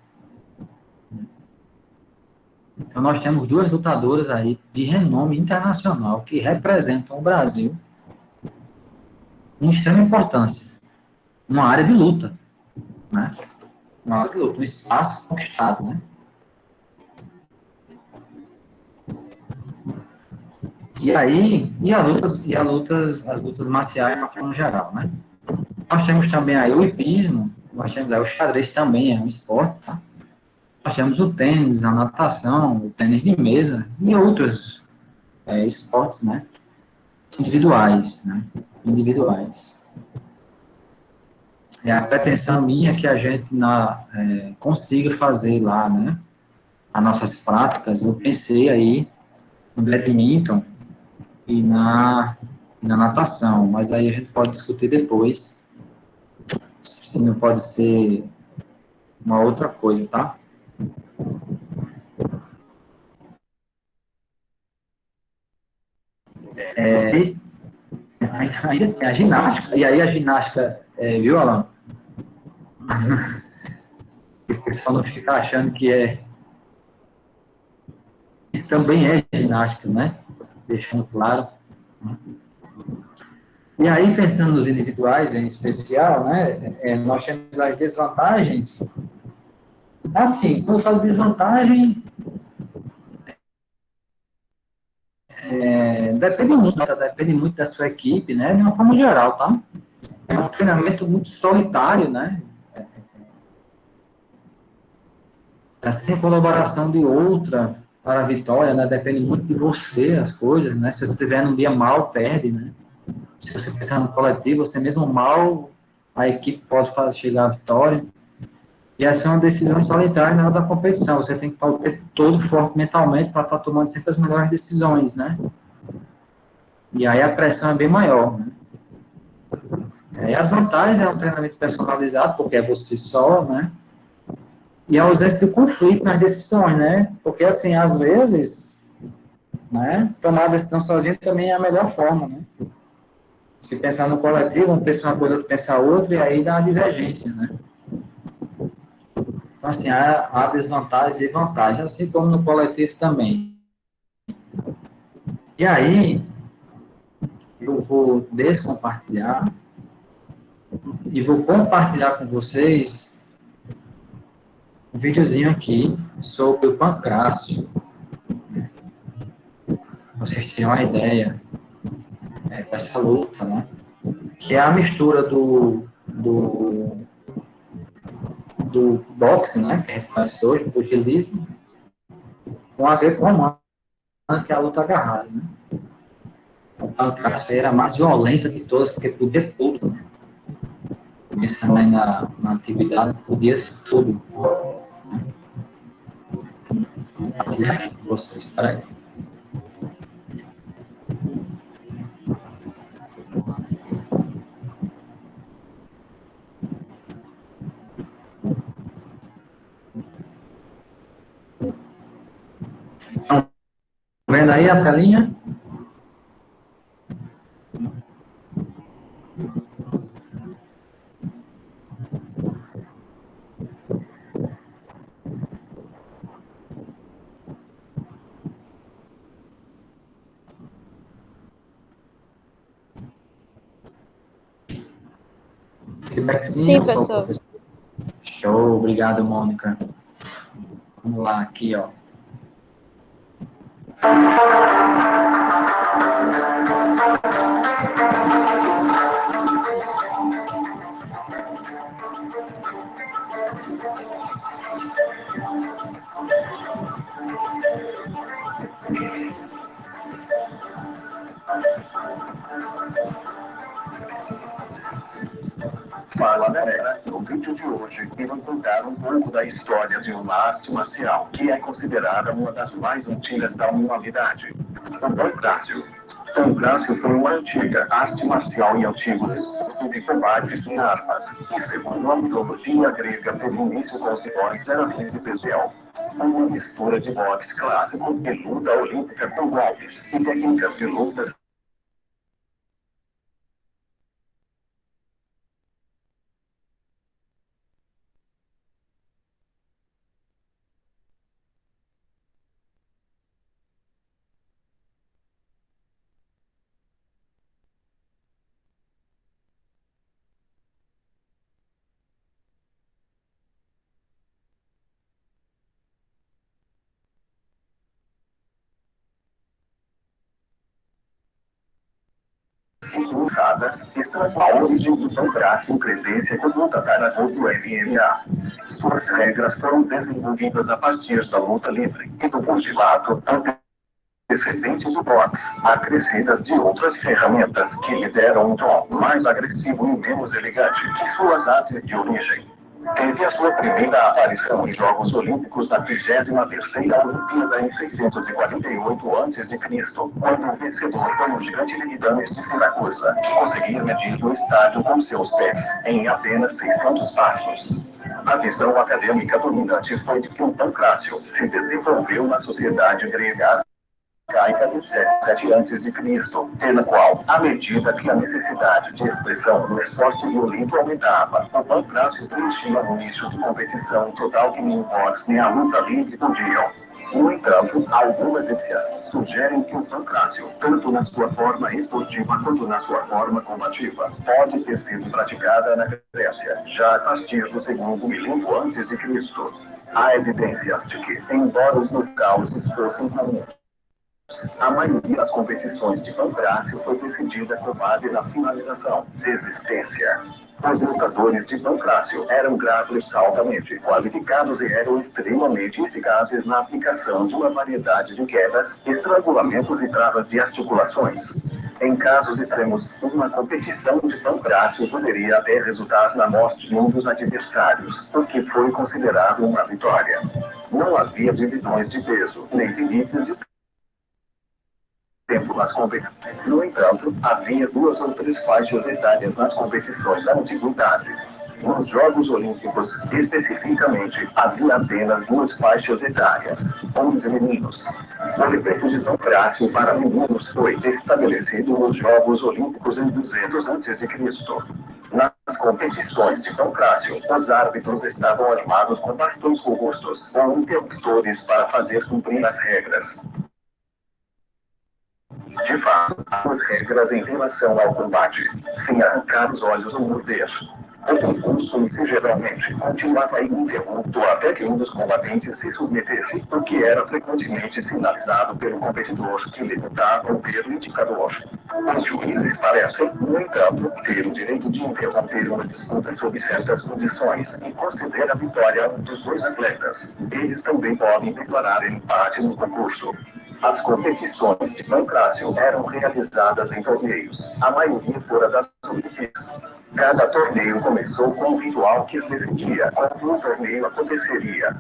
Então, nós temos duas lutadoras aí de renome internacional que representam o Brasil em extrema importância, uma área de luta, né? Uma área de luta, um espaço conquistado, né? as lutas marciais de uma forma geral, né? Nós temos também aí o hipismo, nós temos aí o xadrez também, é um esporte, tá? Nós temos o tênis, a natação, o tênis de mesa e outros esportes, né? Individuais, né? Individuais. É a pretensão minha que a gente consiga fazer lá, né? As nossas práticas. Eu pensei aí no badminton e na natação, mas aí a gente pode discutir depois se não pode ser uma outra coisa, tá? E ainda tem a ginástica, e aí a ginástica, viu, Alan? Só não ficar achando que isso também é ginástica, né? Deixando claro. E aí, pensando nos individuais em especial, né, nós temos as desvantagens. Assim, quando eu falo desvantagem, depende muito da sua equipe, né, de uma forma geral, tá? É um treinamento muito solitário, né? Sem colaboração de outra para a vitória, né? Depende muito de você, as coisas, né? Se você estiver num dia mal, perde, né? Se você pensar no coletivo, você mesmo mal, a equipe pode fazer chegar à vitória. E essa é uma decisão solitária na hora da competição. Você tem que estar o tempo todo forte mentalmente para estar tomando sempre as melhores decisões, né? E aí a pressão é bem maior, né? E as vantagens é um treinamento personalizado, porque é você só, né? E a ausência de conflito nas decisões, né? Porque, assim, às vezes, né, tomar a decisão sozinho também é a melhor forma, né? Se pensar no coletivo, um pensa uma coisa, outro pensa outra, e aí dá uma divergência, né? Então, assim, há desvantagens e vantagens, assim como no coletivo também. E aí, eu vou descompartilhar e vou compartilhar com vocês um videozinho aqui sobre o pancrácio. Vocês terem uma ideia dessa luta, né? Que é a mistura do boxe, né? Que a gente conhece hoje, do pugilismo, com a greco-romana, que é a luta agarrada, né? O pancrácio era a mais violenta de todas, porque podia tudo, né? Pensando aí na antiguidade, podia tudo. Vou compartilhar aqui com vocês, peraí. Estão vendo aí a telinha? Feedbackzinho, Sim, por favor, professor. professor. Show, obrigado, Mônica. Vamos lá, aqui, ó. Fala galera, no vídeo de hoje eu vou contar um pouco da história de uma arte marcial que é considerada uma das mais antigas da humanidade, o pancrácio. Pancrácio foi uma antiga arte marcial em Antígonas, de combates em armas, que segundo a mitologia grega teve início com os heróis Heracles e Teseu. Uma mistura de boxe clássico e luta olímpica com golpes e técnicas de lutas impulsadas, estão a origem do pancrácio crescência como tataravô do MMA. Suas regras foram desenvolvidas a partir da luta livre e do pugilato antecedente do boxe, acrescidas de outras ferramentas que lhe deram um tom mais agressivo e menos elegante que suas artes de origem. Teve a sua primeira aparição em Jogos Olímpicos na 33ª Olimpíada em 648 a.C., quando o vencedor foi o gigante Limidanes de Siracusa, que conseguia medir o estádio com seus pés, em apenas 600 passos. A visão acadêmica dominante foi de que o pancrácio se desenvolveu na sociedade grega arcaica do século VII a.C., pela qual, à medida que a necessidade de expressão no esporte violento aumentava, o pancrácio preenchia um nicho de competição total que nem o boxe nem a luta livre podiam. No entanto, algumas evidências sugerem que o pancrácio, tanto na sua forma esportiva quanto na sua forma combativa, pode ter sido praticada na Grécia, já a partir do segundo milênio antes de Cristo. Há evidências de que, embora os locais fossem comuns, a maioria das competições de pancrácio foi decidida com base na finalização, desistência. Os lutadores de pancrácio eram grapplers altamente qualificados e eram extremamente eficazes na aplicação de uma variedade de quedas, estrangulamentos e travas de articulações. Em casos extremos, uma competição de pancrácio poderia até resultar na morte de um dos adversários, o que foi considerado uma vitória. Não havia divisões de peso, nem limites de tempo nas competições. No entanto, havia 2 ou 3 faixas etárias nas competições da antiguidade. Nos Jogos Olímpicos, especificamente, havia apenas 2 faixas etárias, homens e meninos. O evento de pancrácio para meninos foi estabelecido nos Jogos Olímpicos em 200 a.C. Nas competições de pancrácio, os árbitros estavam armados com bastões robustos ou interruptores para fazer cumprir as regras. De fato, as regras em relação ao combate, sem arrancar os olhos ou morder. O concurso em si geralmente continuava ininterrupto até que um dos combatentes se submetesse, o que era frequentemente sinalizado pelo competidor que levantava o dedo indicador. Os juízes parecem, no entanto, ter o direito de interromper uma disputa sob certas condições e considera a vitória um dos 2 atletas. Eles também podem declarar empate no concurso. As competições de pancrácio eram realizadas em torneios, a maioria fora das Olimpíadas. Cada torneio começou com um ritual que decidia quando o torneio aconteceria.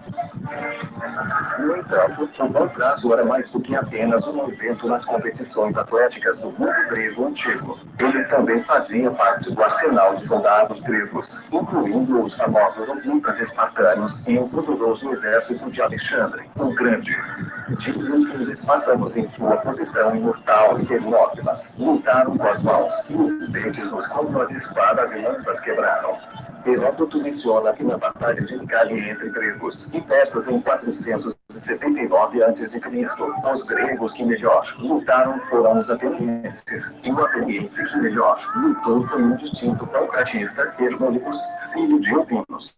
No entanto, o pancrácio era mais do que apenas um evento nas competições atléticas do mundo grego antigo. Ele também fazia parte do arsenal de soldados gregos, incluindo os famosos olimpas espartanos e o poderoso exército de Alexandre, o Grande. Dizem que os espartanos, em sua posição imortal e termópilas, lutaram com as mãos e os dentes nos quando as espadas e lanças quebraram. Heródoto menciona que na batalha de Icali entre gregos e persas em 479 a.C., os gregos que melhor lutaram foram os atenienses, e o ateniense que melhor lutou foi um distinto pancratista, Hermônicos, filho de Eubinos.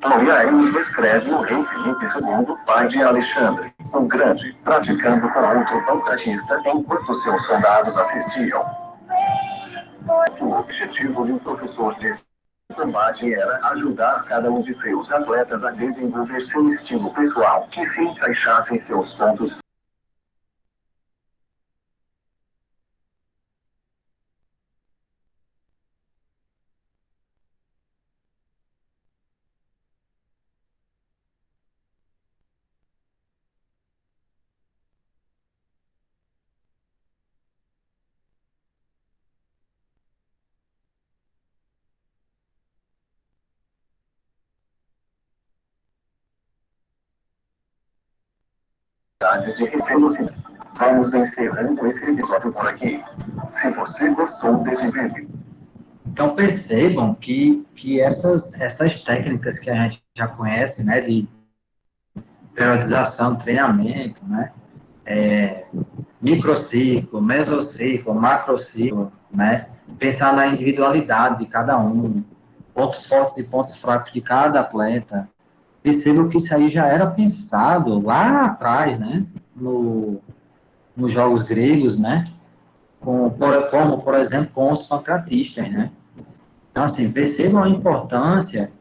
Floriaino descreve o rei Filipe II, pai de Alexandre, o Grande, praticando com outro pancratista enquanto seus soldados assistiam. O objetivo de um professor de combate era ajudar cada um de seus atletas a desenvolver seu estilo pessoal, que se encaixasse em seus pontos. De referências. Vamos encerrando esse episódio por aqui. Se você gostou desse vídeo. Então percebam que essas técnicas que a gente já conhece, né, de periodização, treinamento, né, microciclo, mesociclo, macrociclo, né, pensar na individualidade de cada um, pontos fortes e pontos fracos de cada atleta. Percebam que isso aí já era pensado lá atrás, né, nos jogos gregos, né, como, por exemplo, com os pancratistas, né? Então, assim, percebam a importância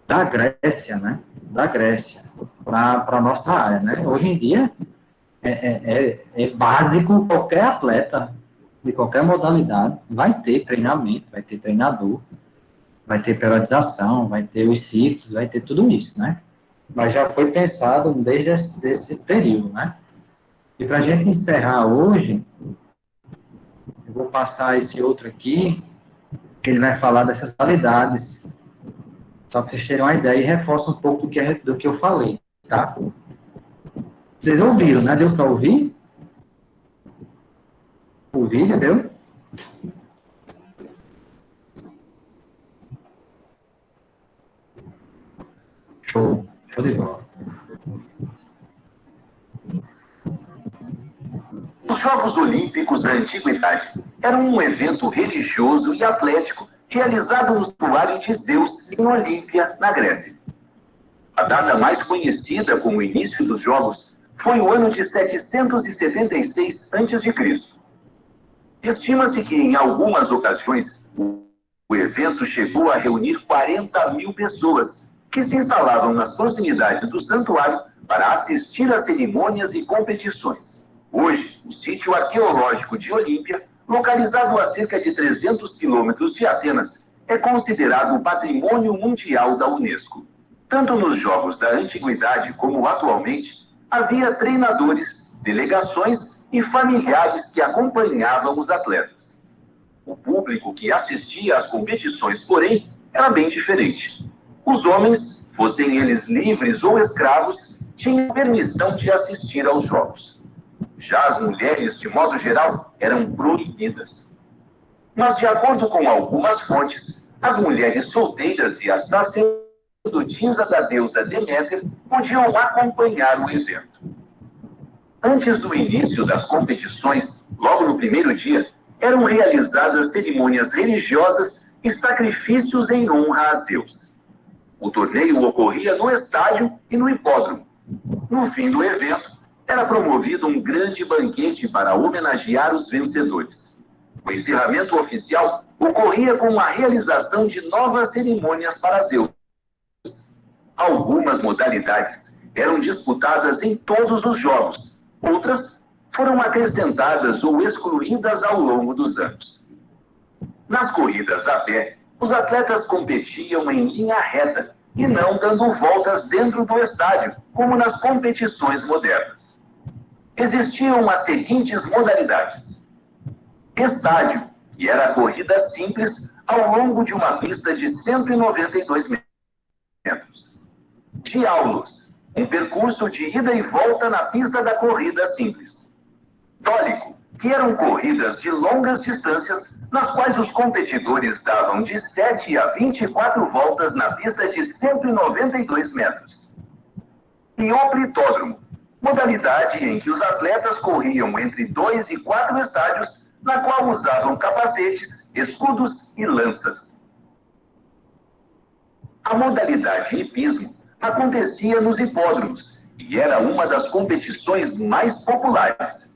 da Grécia, né? Da Grécia para a nossa área, né? Hoje em dia, é básico qualquer atleta de qualquer modalidade vai ter treinamento, vai ter treinador, vai ter periodização, vai ter os ciclos, vai ter tudo isso, né? Mas já foi pensado desde esse período, né? E para a gente encerrar hoje, eu vou passar esse outro aqui, que ele vai falar dessas qualidades, só para vocês terem uma ideia e reforça um pouco do que eu falei, tá? Vocês ouviram, né? Deu para ouvir? O vídeo, deu? Show de bola. Os Jogos Olímpicos da Antiguidade eram um evento religioso e atlético realizado no santuário de Zeus, em Olímpia, na Grécia. A data mais conhecida como o início dos Jogos foi o ano de 776 a.C. Estima-se que, em algumas ocasiões, o evento chegou a reunir 40 mil pessoas, que se instalavam nas proximidades do santuário para assistir a cerimônias e competições. Hoje, o sítio arqueológico de Olímpia, localizado a cerca de 300 quilômetros de Atenas, é considerado Patrimônio Mundial da Unesco. Tanto nos Jogos da Antiguidade como atualmente, havia treinadores, delegações e familiares que acompanhavam os atletas. O público que assistia às competições, porém, era bem diferente. Os homens, fossem eles livres ou escravos, tinham permissão de assistir aos jogos. Já as mulheres, de modo geral, eram proibidas. Mas, de acordo com algumas fontes, as mulheres solteiras e as sacerdotisas da deusa Deméter podiam acompanhar o evento. Antes do início das competições, logo no primeiro dia, eram realizadas cerimônias religiosas e sacrifícios em honra a Zeus. O torneio ocorria no estádio e no hipódromo. No fim do evento, era promovido um grande banquete para homenagear os vencedores. O encerramento oficial ocorria com a realização de novas cerimônias para Zeus. Algumas modalidades eram disputadas em todos os jogos, outras foram acrescentadas ou excluídas ao longo dos anos. Nas corridas a pé, os atletas competiam em linha reta e não dando voltas dentro do estádio, como nas competições modernas. Existiam as seguintes modalidades: estádio, que era a corrida simples ao longo de uma pista de 192 metros. Diaulos, um percurso de ida e volta na pista da corrida simples. Tólico, que eram corridas de longas distâncias, nas quais os competidores davam de 7 a 24 voltas na pista de 192 metros. E oplitódromo, modalidade em que os atletas corriam entre 2 e 4 estádios, na qual usavam capacetes, escudos e lanças. A modalidade hipismo acontecia nos hipódromos e era uma das competições mais populares.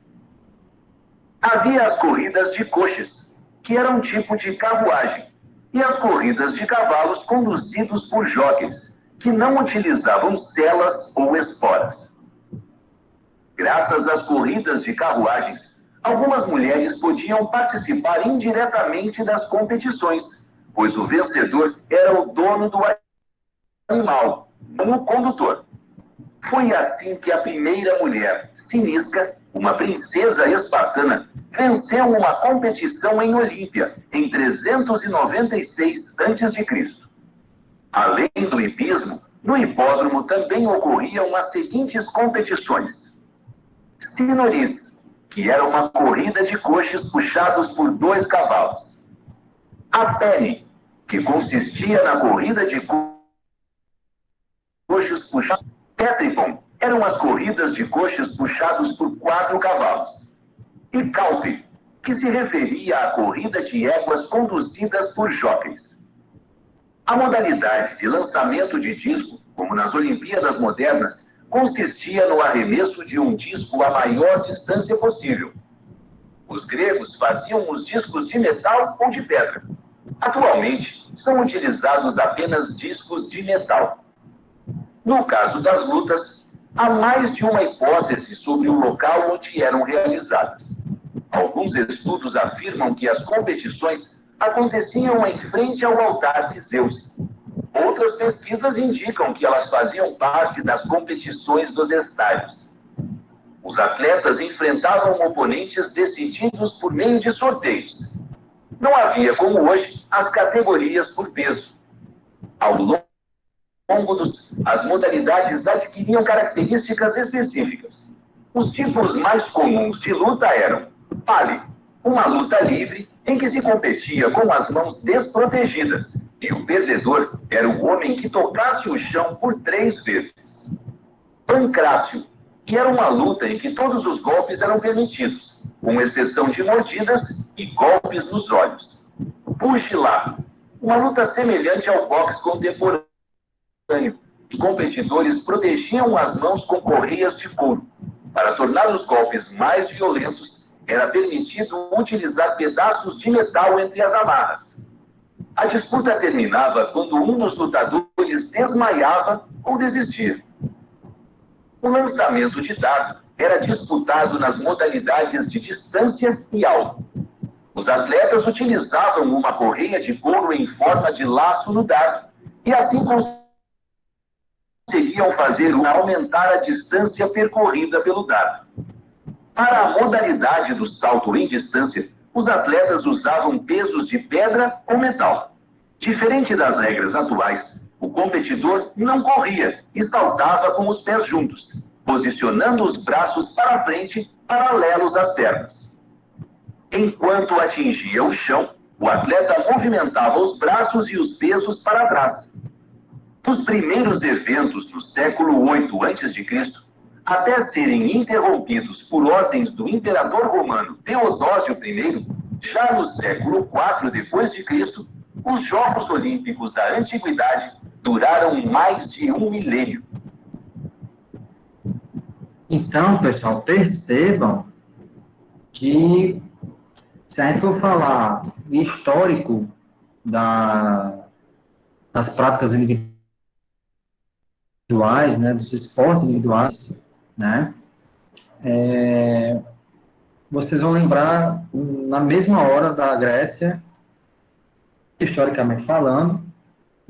Havia as corridas de coches, que era um tipo de carruagem, e as corridas de cavalos conduzidos por jockeys, que não utilizavam selas ou esporas. Graças às corridas de carruagens, algumas mulheres podiam participar indiretamente das competições, pois o vencedor era o dono do animal, não o condutor. Foi assim que a primeira mulher, Cinisca, uma princesa espartana, venceu uma competição em Olímpia, em 396 a.C. Além do hipismo, no hipódromo também ocorriam as seguintes competições: Sinoris, que era uma corrida de coches puxados por 2 cavalos. Apene, que consistia na corrida de coches puxados. Tetripon, eram as corridas de coches puxados por 4 cavalos. E Calpe, que se referia à corrida de éguas conduzidas por jockeys. A modalidade de lançamento de disco, como nas Olimpíadas modernas, consistia no arremesso de um disco à maior distância possível. Os gregos faziam os discos de metal ou de pedra. Atualmente, são utilizados apenas discos de metal. No caso das lutas, há mais de uma hipótese sobre o local onde eram realizadas. Alguns estudos afirmam que as competições aconteciam em frente ao altar de Zeus. Outras pesquisas indicam que elas faziam parte das competições dos estádios. Os atletas enfrentavam oponentes decididos por meio de sorteios. Não havia, como hoje, as categorias por peso. Ao longo as modalidades adquiriam características específicas. Os tipos mais comuns de luta eram pali, uma luta livre em que se competia com as mãos desprotegidas, e o perdedor era o homem que tocasse o chão por 3 vezes. Pancrácio, que era uma luta em que todos os golpes eram permitidos, com exceção de mordidas e golpes nos olhos. Pugilato, uma luta semelhante ao boxe contemporâneo. Os competidores protegiam as mãos com correias de couro. Para tornar os golpes mais violentos, era permitido utilizar pedaços de metal entre as amarras. A disputa terminava quando um dos lutadores desmaiava ou desistia. O lançamento de dardo era disputado nas modalidades de distância e alvo. Os atletas utilizavam uma correia de couro em forma de laço no dardo e assim conseguiam aumentar a distância percorrida pelo dardo. Para a modalidade do salto em distância, os atletas usavam pesos de pedra ou metal. Diferente das regras atuais, o competidor não corria e saltava com os pés juntos, posicionando os braços para frente, paralelos às pernas. Enquanto atingia o chão, o atleta movimentava os braços e os pesos para trás. Nos primeiros eventos do século VIII a.C., até serem interrompidos por ordens do imperador romano Teodósio I, já no século IV d.C., os Jogos Olímpicos da Antiguidade duraram mais de 1 milênio. Então, pessoal, percebam que, se a gente for falar histórico das práticas individuais, né, dos esportes individuais, né, vocês vão lembrar, na mesma hora da Grécia, historicamente falando,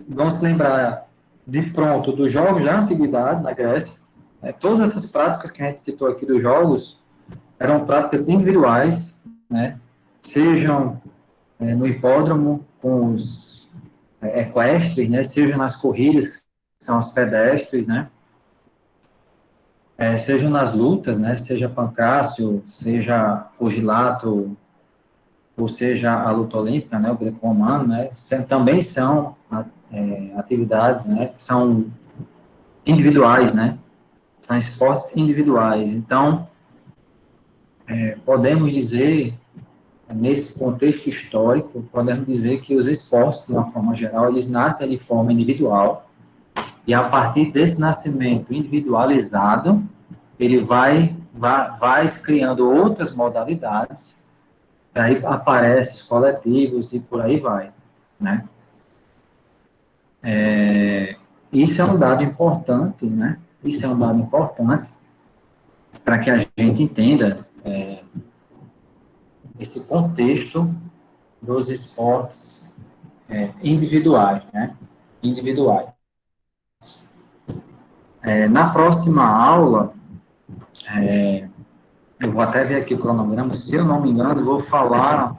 vão se lembrar de pronto dos jogos da antiguidade, na Grécia. Todas essas práticas que a gente citou aqui dos jogos eram práticas individuais, né, sejam no hipódromo com os equestres, né, seja nas corridas, que são as pedestres, né, sejam nas lutas, né, seja pancrácio, seja pugilato, ou seja a luta olímpica, né, o greco-romano, né, também são atividades, né, que são individuais, né, são esportes individuais. Então, podemos dizer, nesse contexto histórico, podemos dizer que os esportes, de uma forma geral, eles nascem de forma individual, e a partir desse nascimento individualizado, ele vai criando outras modalidades, aí aparecem os coletivos e por aí vai, né? Isso é um dado importante, né? Isso é um dado importante para que a gente entenda esse contexto dos esportes individuais, né? Individuais. Na próxima aula, eu vou até ver aqui o cronograma, se eu não me engano, eu vou falar,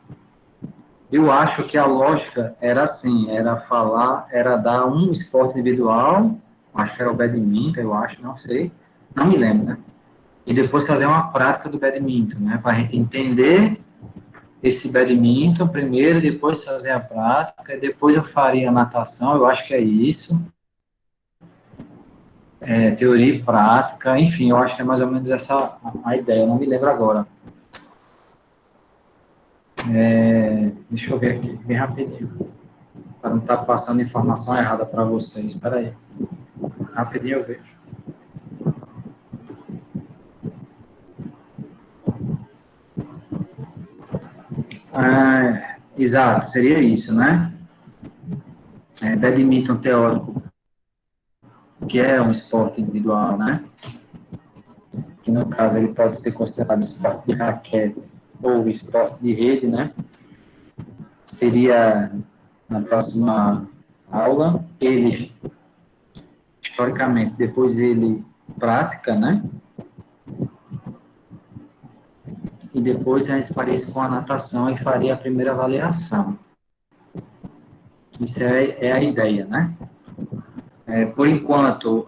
eu acho que a lógica era assim, era dar um esporte individual, acho que era o badminton, eu acho, não sei, não me lembro, né? E depois fazer uma prática do badminton, né? Para a gente entender esse badminton primeiro, depois fazer a prática, depois eu faria a natação, eu acho que é isso. Teoria e prática, enfim, eu acho que é mais ou menos essa a ideia, eu não me lembro agora. Deixa eu ver aqui, bem rapidinho, para não estar passando informação errada para vocês, espera aí, rapidinho eu vejo. Exato, seria isso, né? Badminton teórico, que é um esporte individual, né? Que no caso ele pode ser considerado esporte de raquete ou esporte de rede, né? Seria na próxima aula, ele, historicamente, depois ele prática, né? E depois a gente faria isso com a natação e faria a primeira avaliação. Isso é a ideia, né? Por enquanto,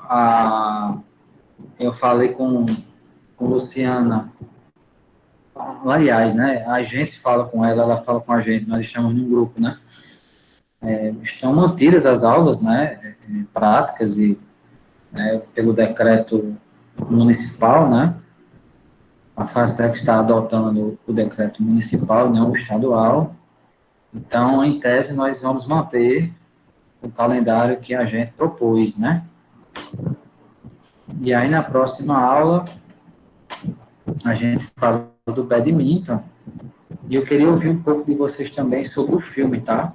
eu falei com Luciana, aliás, né? A gente fala com ela, ela fala com a gente, nós estamos num grupo, né? Estão mantidas as aulas, né? Práticas e pelo decreto municipal, né? A FASEC está adotando o decreto municipal, não o estadual. Então, em tese, nós vamos manter o calendário que a gente propôs, né? E aí, na próxima aula, a gente fala do badminton. E eu queria ouvir um pouco de vocês também sobre o filme, tá?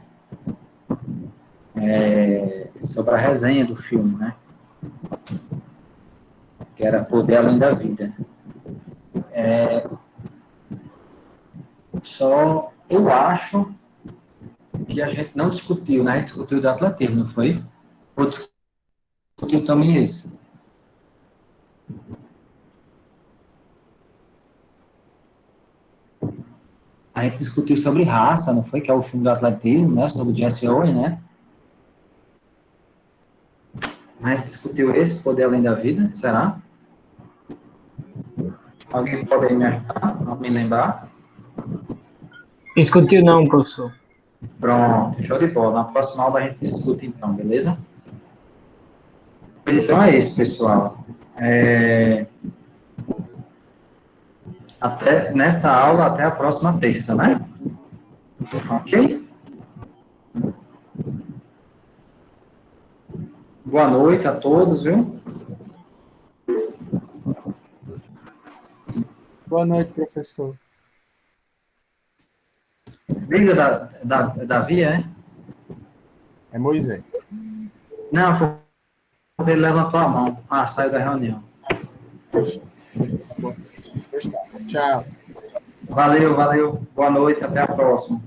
Sobre a resenha do filme, né? Que era Poder Além da Vida. Só eu acho que a gente não discutiu, né? A gente discutiu do atletismo, não foi? Ou discutiu também esse? A gente discutiu sobre raça, não foi? Que é o filme do atletismo, né? Sobre o Jesse Owens, né? A gente discutiu esse, Poder Além da Vida, será? Alguém pode me ajudar a me lembrar? Discutiu não, professor. Pronto, show de bola. Na próxima aula a gente discute então, beleza? Então é isso, pessoal. Até nessa aula, até a próxima terça, né? Ok? Boa noite a todos, viu? Boa noite, professor. Liga Davi, é? É Moisés. Não, porque ele levantou a mão. Saiu da reunião. Tchau. Valeu. Boa noite, até a próxima.